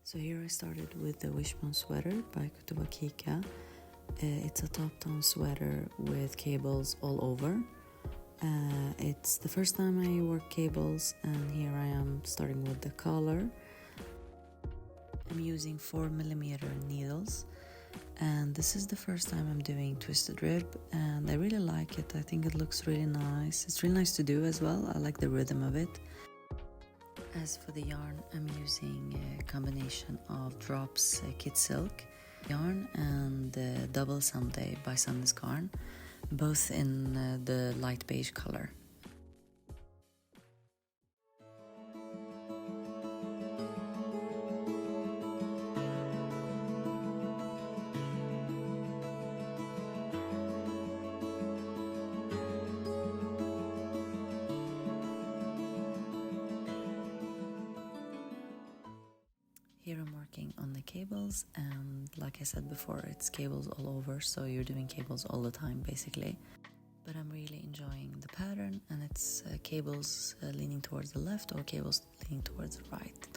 So here I started with the Wishbone sweater by Kutovakika. It's a top-down sweater with cables all over. It's the first time I work cables, and here I am starting with the collar. I'm using 4mm needles, and this is the first time I'm doing twisted rib, and I really like it. I think it looks really nice. It's really nice to do as well. I like the rhythm of it. As for the yarn, I'm using a combination of Drops Kit Silk yarn and Double Sunday by Sandnes Garn, both in the light beige color. Here I'm working on the cables, and like I said before, it's cables all over, so you're doing cables all the time basically. But I'm really enjoying the pattern, and it's cables leaning towards the left or cables leaning towards the right.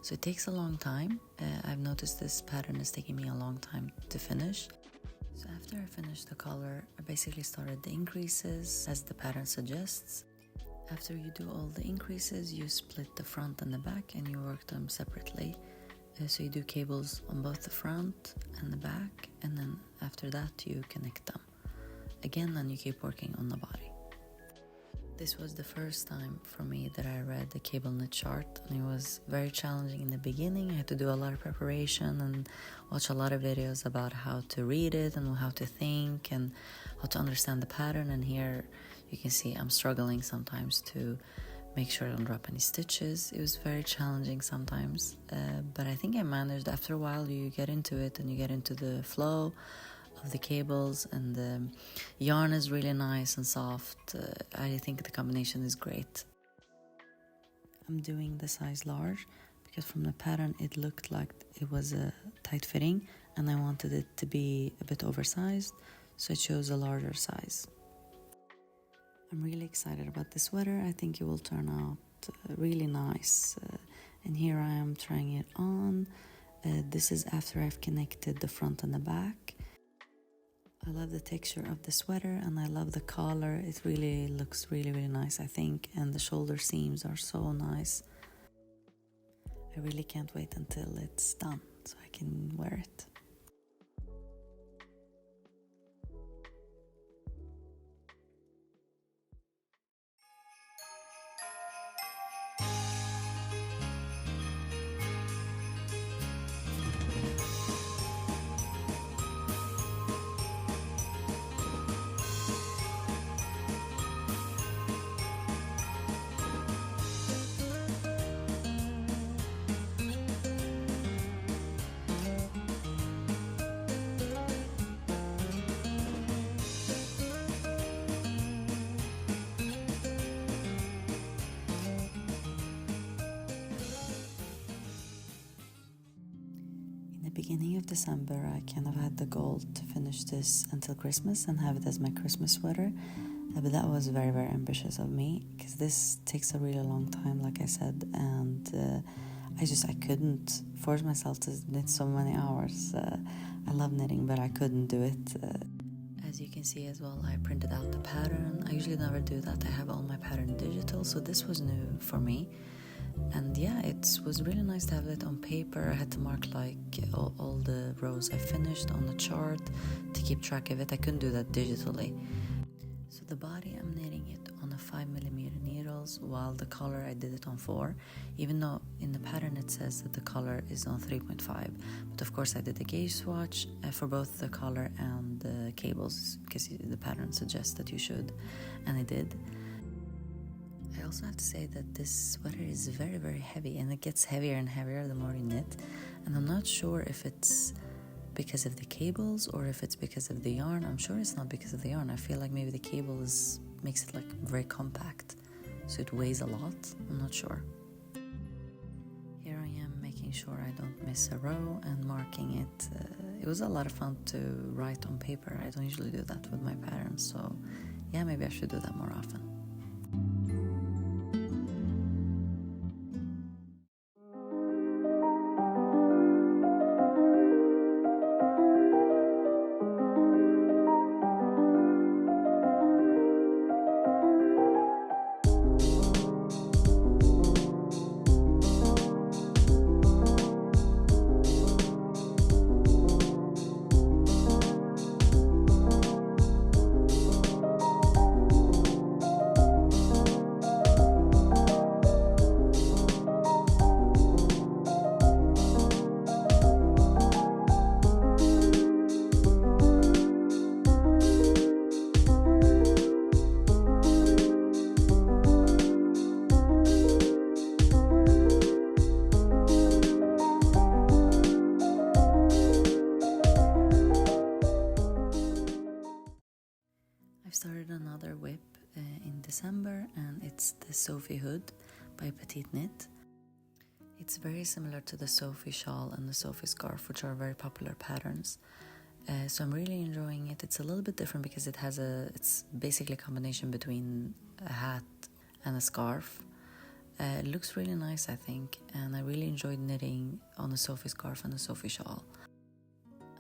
So it takes a long time. I've noticed this pattern is taking me a long time to finish. So after I finished the collar, I basically started the increases as the pattern suggests. After you do all the increases, you split the front and the back and you work them separately. So you do cables on both the front and the back, and then after that you connect them again, and you keep working on the body. This was the first time for me that I read the cable knit chart, and it was very challenging in the beginning. I had to do a lot of preparation and watch a lot of videos about how to read it and how to think and how to understand the pattern. And here you can see I'm struggling sometimes to make sure I don't drop any stitches. It was very challenging sometimes, but I think I managed. After a while you get into it and you get into the flow of the cables, and the yarn is really nice and soft. I think the combination is great. I'm doing the size large because from the pattern it looked like it was a tight fitting, and I wanted it to be a bit oversized, so I chose a larger size. I'm really excited about this sweater. I think it will turn out really nice. And here I am trying it on. This is after I've connected the front and the back. I love the texture of the sweater, and I love the collar. It really looks really, really nice, I think. And the shoulder seams are so nice. I really can't wait until it's done so I can wear it. Beginning of December, I kind of had the goal to finish this until Christmas and have it as my Christmas sweater, but that was very, very ambitious of me because this takes a really long time, like I said, and I couldn't force myself to knit so many hours. I love knitting, but I couldn't do it. As you can see as well, I printed out the pattern. I usually never do that. I have all my pattern digital, so this was new for me. And yeah, it was really nice to have it on paper. I had to mark like all the rows I finished on the chart to keep track of it. I couldn't do that digitally. So the body, I'm knitting it on a 5mm needles, while the collar I did it on 4, even though in the pattern it says that the collar is on 3.5. But of course I did a gauge swatch for both the collar and the cables because the pattern suggests that you should, and I did. I also have to say that this sweater is very, very heavy, and it gets heavier and heavier the more you knit, and I'm not sure if it's because of the cables or if it's because of the yarn. I'm sure it's not because of the yarn. I feel like maybe the cables makes it like very compact, so it weighs a lot. I'm not sure. Here I am making sure I don't miss a row and marking it. It was a lot of fun to write on paper. I don't usually do that with my patterns, so yeah, maybe I should do that more often. Sophie hood by PetiteKnit. It's very similar to the Sophie shawl and the Sophie scarf, which are very popular patterns. So I'm really enjoying it. It's a little bit different because it's basically a combination between a hat and a scarf. It looks really nice, I think, and I really enjoyed knitting on the Sophie scarf and the Sophie shawl.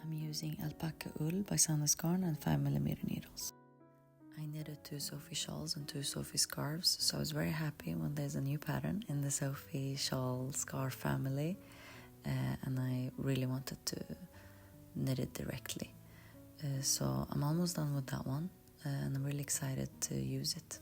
I'm using alpaca wool by Sandnesgarn and 5mm needles. I knitted 2 Sophie shawls and 2 Sophie scarves, so I was very happy when there's a new pattern in the Sophie shawl scarf family, and I really wanted to knit it directly. So I'm almost done with that one, and I'm really excited to use it.